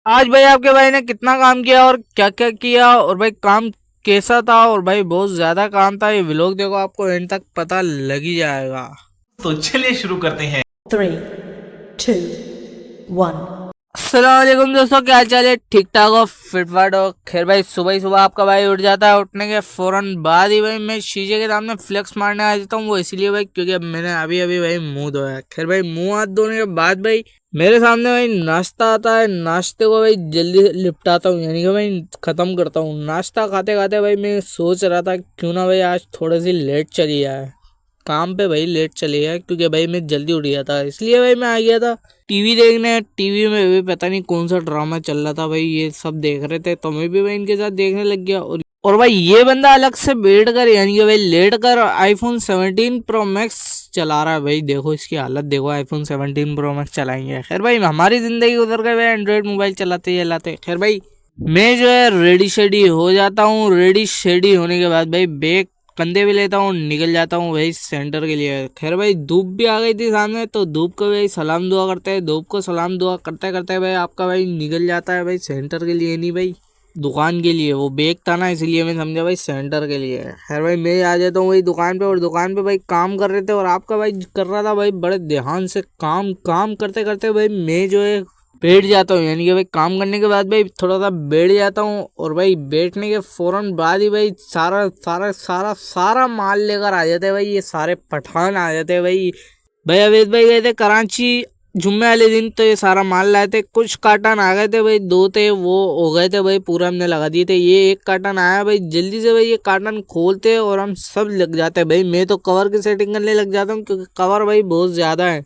आज भाई आपके भाई ने कितना काम किया और क्या क्या किया और भाई काम कैसा था और भाई बहुत ज्यादा काम था। ये व्लॉग देखो, आपको एंड तक पता लग ही जाएगा। तो चलिए शुरू करते हैं। 3, 2, 1। अस्सलाम वालेकुम दोस्तों, क्या हाल चाल है? ठीक ठाक हो, फिट फाट हो? खैर भाई, सुबह ही सुबह आपका भाई उठ जाता है। उठने के फौरन बाद ही भाई मैं शीशे के सामने फ्लेक्स मारने आ जाता हूँ। वो इसलिए भाई क्योंकि अब मैंने अभी अभी भाई मुंह धोया। खैर भाई, मुंह हाथ धोने के बाद भाई मेरे सामने भाई नाश्ता आता है। नाश्ते को भाई जल्दी से निपटाता हूँ, यानी कि भाई खत्म करता हूँ। नाश्ता खाते खाते भाई मैं सोच रहा था क्यों ना भाई आज थोड़ी सी लेट चली जाए काम पे। भाई लेट चली गया क्योंकि भाई मैं जल्दी उठ गया था, इसलिए भाई मैं आ गया था टीवी देखने। टीवी में भी पता नहीं कौन सा ड्रामा चल रहा था भाई, ये सब देख रहे थे तो मैं भी भाई इनके साथ देखने लग गया। और भाई ये बंदा अलग से बैठ कर यानी कि भाई लेट कर आईफोन 17 प्रो मैक्स चला रहा है। भाई देखो इसकी हालत देखो, आईफोन 17 प्रो मैक्स चलाएंगे। खैर भाई हमारी जिंदगी उधर गए भाई एंड्रॉइड मोबाइल चलाते चलाते। खैर भाई मैं जो है रेडी शेडी हो जाता हूँ। रेडी शेडी होने के बाद भाई बैग कंधे भी लेता हूँ, निकल जाता हूँ भाई सेंटर के लिए। खैर भाई धूप भी आ गई थी सामने, तो धूप को भाई सलाम दुआ करते हैं। धूप को सलाम दुआ करते करते भाई आपका भाई निकल जाता है भाई सेंटर के लिए, नहीं भाई दुकान के लिए। वो बैग था ना इसलिए मैं समझा भाई सेंटर के लिए। खैर भाई मैं आ जाता हूँ भाई दुकान पे, और दुकान पे भाई काम कर रहे थे और आपका भाई कर रहा था भाई बड़े ध्यान से काम। काम करते करते भाई मैं जो है बैठ जाता हूँ, यानी कि भाई काम करने के बाद भाई थोड़ा सा बैठ जाता हूँ। और भाई बैठने के फौरन बाद ही भाई सारा सारा सारा सारा माल लेकर आ जाते हैं भाई। ये सारे पठान आ जाते हैं भाई। भाई अवैध भाई गए थे कराची जुम्मे वाले दिन, तो ये सारा माल लाए थे। कुछ कार्टन आ गए थे भाई, दो थे वो हो गए थे भाई, पूरा हमने लगा दिए थे। ये एक कार्टन आया भाई, जल्दी से भाई ये कार्टन खोलते और हम सब लग जाते हैं भाई। मैं तो कवर की सेटिंग करने लग जाता हूँ क्योंकि कवर भाई बहुत ज्यादा है।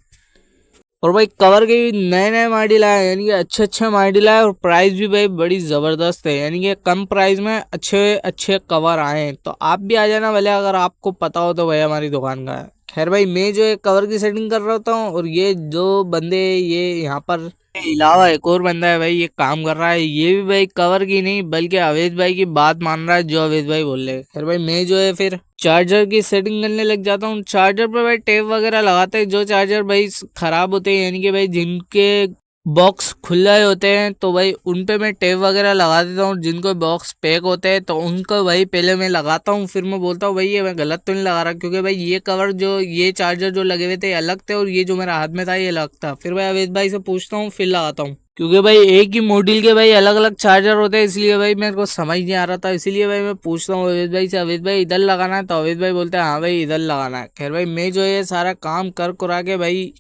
और भाई कवर के भी नए नए मॉडल आए, यानी कि अच्छे अच्छे मॉडल आए और प्राइस भी भाई बड़ी ज़बरदस्त है, यानी कि कम प्राइस में अच्छे अच्छे कवर आए हैं। तो आप भी आ जाना भले, अगर आपको पता हो तो भाई हमारी दुकान का है। खैर भाई मैं जो है कवर की सेटिंग कर रहा होता हूँ, और ये जो बंदे ये यहाँ पर के अलावा एक और बंदा है भाई, ये काम कर रहा है। ये भी भाई कवर की नहीं बल्कि अवैध भाई की बात मान रहा है जो अवैध भाई बोल रहे हैं। खैर भाई मैं जो है फिर चार्जर की सेटिंग करने लग जाता हूँ। चार्जर पर भाई टेप वगैरह लगाते हैं। जो चार्जर भाई खराब होते हैं, यानी कि भाई जिनके बॉक्स खुले होते हैं, तो भाई उन पे मैं टेप वगैरह लगा देता हूँ। जिनको बॉक्स पैक होते हैं तो उनको भाई पहले मैं लगाता हूँ, फिर मैं बोलता हूँ भाई ये मैं गलत तो नहीं लगा रहा, क्योंकि भाई ये कवर जो ये चार्जर जो लगे हुए थे अलग थे और ये जो मेरा हाथ में था ये अलग था। फिर भाई अवैध भाई से पूछता हूँ फिर लगाता हूँ, क्योंकि भाई एक ही मॉडल के भाई अलग अलग चार्जर होते हैं। इसलिए भाई मेरे को समझ नहीं आ रहा था, इसीलिए भाई मैं पूछता हूँ अवैध भाई से, अवैध भाई इधर लगाना है? तो अवैध भाई बोलते हैं हाँ भाई इधर लगाना है। खैर भाई मैं जो है सारा काम कर कुरा के भाई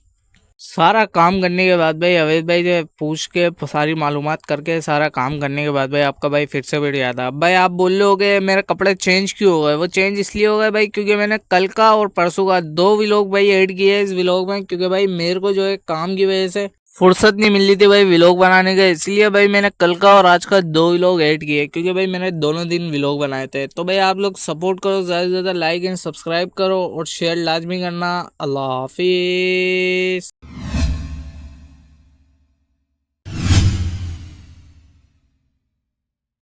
सारा काम करने के बाद भाई अवैध भाई से पूछ के सारी मालूमात करके सारा काम करने के बाद भाई आपका भाई फिर से बैठ गया था। अब भाई आप बोल रहे हो कि मेरे कपड़े चेंज क्यों हो गए? वो चेंज इसलिए हो गए भाई क्योंकि मैंने कल का और परसों का दो व्लॉग भाई ऐड किए हैं इस व्लॉग में, क्योंकि भाई मेरे को जो है काम की वजह से फुर्सत नहीं मिल रही थी भाई व्लॉग बनाने का। इसलिए भाई मैंने कल का और आज का दो व्लॉग ऐड किए, क्योंकि भाई मैंने दोनों दिन व्लॉग बनाए थे। तो भाई आप लोग सपोर्ट करो, ज़्यादा से ज़्यादा लाइक एंड सब्सक्राइब करो और शेयर लाजमी करना। अल्लाह हाफिज़।